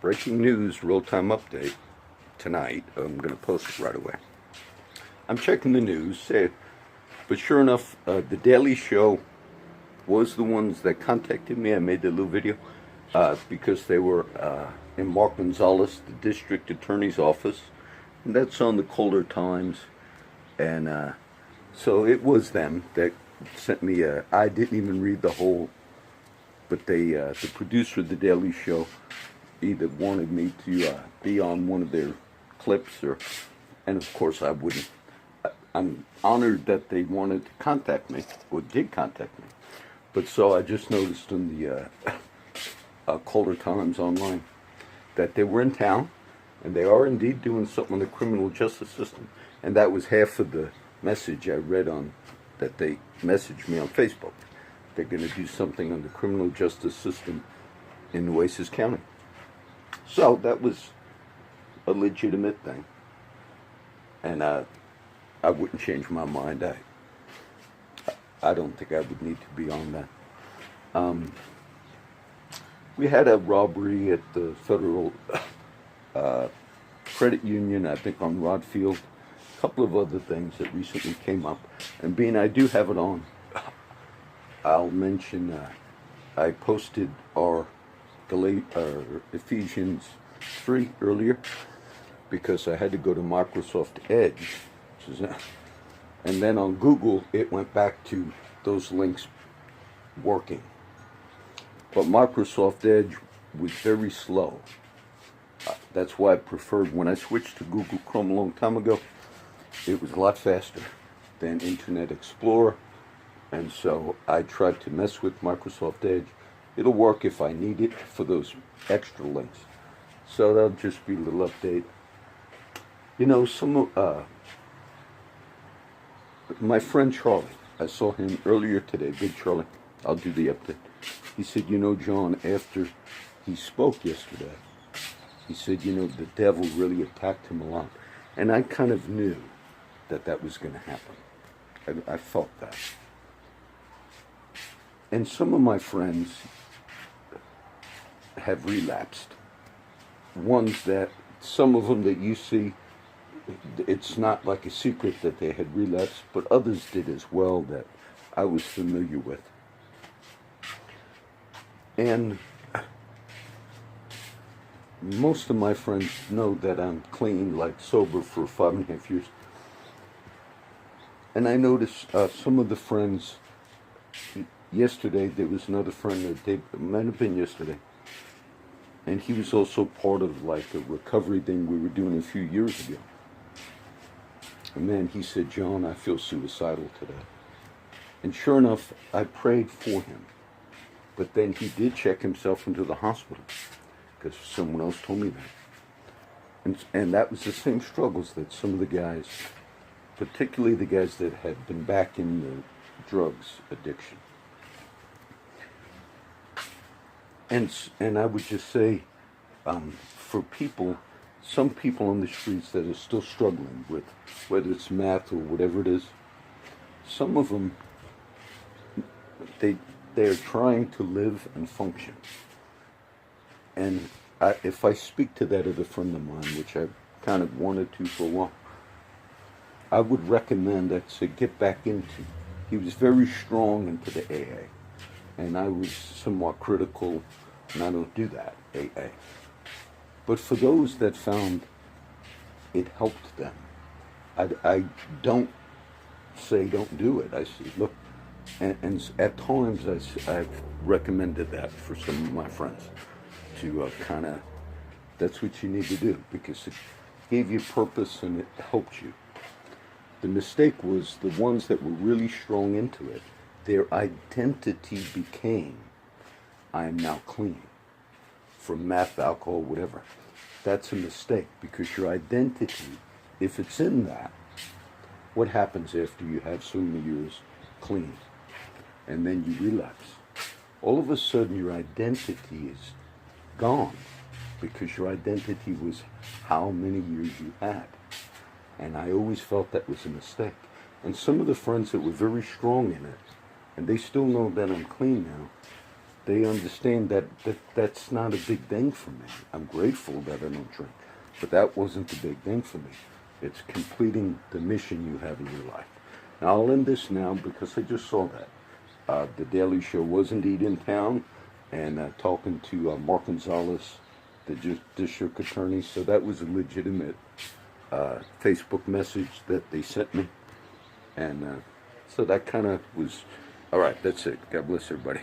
breaking news, real-time update tonight. I'm going to post it right away. I'm checking the news, but sure enough, The Daily Show was the ones that contacted me. I made the little video because they were in Mark Gonzalez, the district attorney's office, and that's on the Colder Times. And so it was them that sent me I didn't even read the whole, but the producer of The Daily Show either wanted me to be on one of their clips, and of course I wouldn't. I'm honored that they wanted to contact me, or did contact me. But so I just noticed in the Colder Times online that they were in town, and they are indeed doing something in the criminal justice system. And that was half of the message I read on, that they messaged me on Facebook. They're going to do something on the criminal justice system in Nueces County. So that was a legitimate thing. And I wouldn't change my mind. I don't think I would need to be on that. We had a robbery at the Federal Credit Union, I think on Rod Field. A couple of other things that recently came up. And being I do have it on, I'll mention I posted our Ephesians 3 earlier because I had to go to Microsoft Edge, and then on Google it went back to those links working. But Microsoft Edge was very slow. That's why I preferred, when I switched to Google Chrome a long time ago, it was a lot faster than Internet Explorer. And so I tried to mess with Microsoft Edge. It'll work if I need it for those extra links. So that'll just be a little update. You know, my friend Charlie, I saw him earlier today, Big Charlie. I'll do the update. He said, you know, John, after he spoke yesterday, he said, you know, the devil really attacked him a lot. And I kind of knew that was going to happen. I felt that. And some of my friends have relapsed. Ones that, some of them that you see, it's not like a secret that they had relapsed, but others did as well that I was familiar with. And most of my friends know that I'm clean, like sober for 5.5 years. And I noticed some of the friends, yesterday there was another friend that it might have been yesterday, and he was also part of like a recovery thing we were doing a few years ago. And then he said, John, I feel suicidal today. And sure enough, I prayed for him. But then he did check himself into the hospital because someone else told me that. And that was the same struggles that some of the guys, particularly the guys that had been back in the drugs addiction. And I would just say, for people, some people on the streets that are still struggling with, whether it's meth or whatever it is, some of them, they're trying to live and function. And if I speak to that other friend of mine, which I kind of wanted to for a while, I would recommend that to get back into. He was very strong into the AA, and I was somewhat critical, and I don't do that, AA. But for those that found it helped them, I don't say don't do it. I say, look, and at times I've recommended that for some of my friends to kind of, that's what you need to do because it gave you purpose and it helped you. The mistake was the ones that were really strong into it, their identity became, I am now clean from meth, alcohol, whatever. That's a mistake because your identity, if it's in that, what happens after you have so many years clean and then you relapse? All of a sudden your identity is gone because your identity was how many years you had. And I always felt that was a mistake. And some of the friends that were very strong in it, and they still know that I'm clean now, they understand that's not a big thing for me. I'm grateful that I don't drink, but that wasn't the big thing for me. It's completing the mission you have in your life. Now I'll end this now because I just saw that. The Daily Show was indeed in town, and talking to Mark Gonzalez, the district attorney, so that was a legitimate Facebook message that they sent me. And so that kind of was, all right, that's it. God bless everybody.